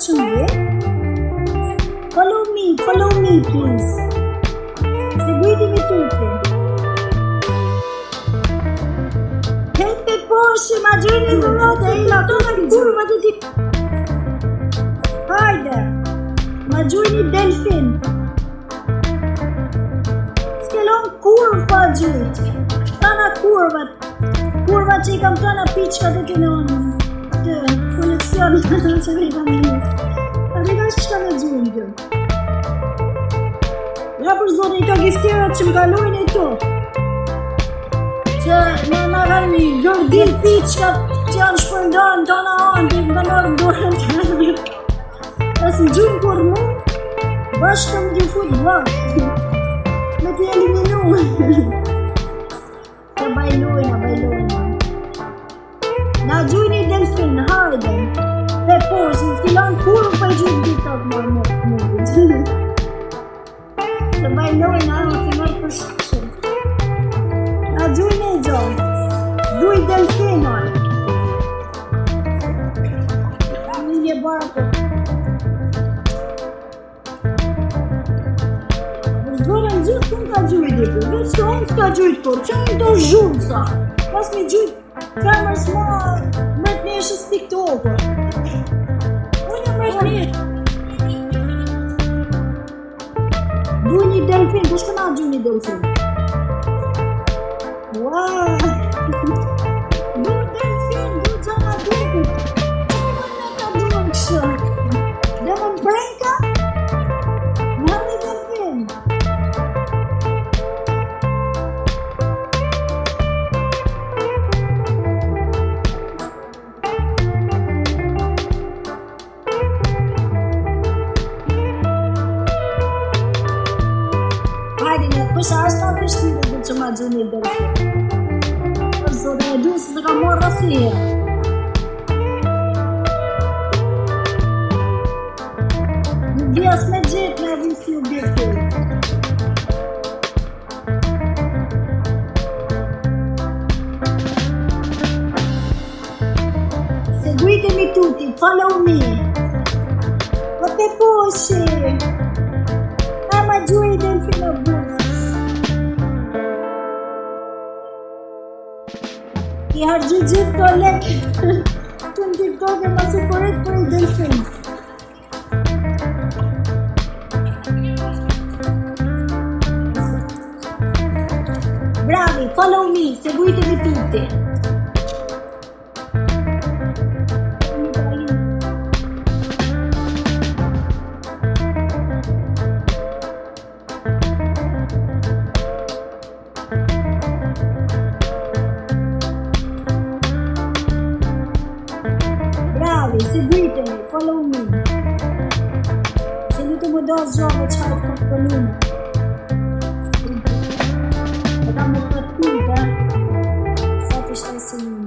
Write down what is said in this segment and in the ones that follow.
400 Follow me please. Seguitemi tutti. Gente Porsche, ma giorni di notte, la donna curva di Haydi. Ma giorni delfin. Skelon kurva gjyt. Tana kurvat. Kurva që I kam tana piçka të kenon. Të koleksion që kam njës. A dhe ka shka në gjyndë. Ja për zonë I ka gifterat që më kalojnë e to. Që në kanë gërdil piçka që janë shpërndarë tana anë, të më kanë dorën të në. As në gjynë kur mu, bashkë më gjë fut bashkë. Me t'i eliminu. Të bajlojna. Na gjyni delfin, hajde. Dhe Porsche, s'kilon kur më gjyni ditat më. Të bajlojna, më të mërë për shkëshën. Na gjyni e gjohë. Duj delfinon. Familje barko. Zvorën gjithë kënë ka gjujt I për, veç të onë s'ka gjujt për, që në do zhunë sa. Pas me gjujt femër s'ma mërët neshës TikTok-ër. Unë mërët neshë. Duj një delfin, kush këna gjuj një delfin? Wow! Du delfin, du gjana dukët. Që më në ka duën kështë? Dhe më prenka? Më një delfin. Përsa është ta pështire dhe që ma gjeni I delfin. Për zote e du se ka morë rafije. Në dhjas me gjithë me visi objektiv. Seguitemi tutti, follow me. Pote Porsche. Ma giù I delfino bus. I hargjë gjithë të lek të në TikTok e ma separet për I delfin. Bravi, follow me, seguitemi tutti. Seguitemi, follow me. Se lu të më do zhove që hajtë për pëllume. E kam më të kujtë, sa të shtë si një.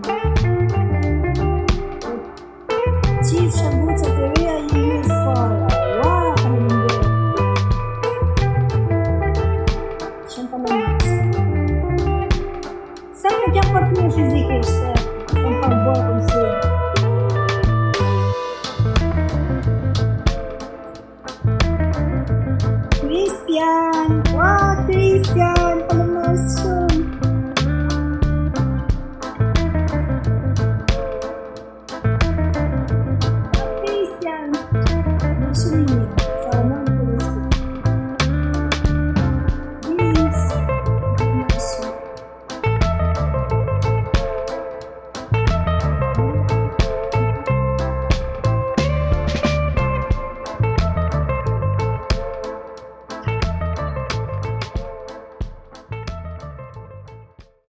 Qifë shëmbucët të reja I ju fara. Wow, ka në lëndërë. Shëmë për në mësë. Se në kja për të një fizikisht, se kam për bërë për në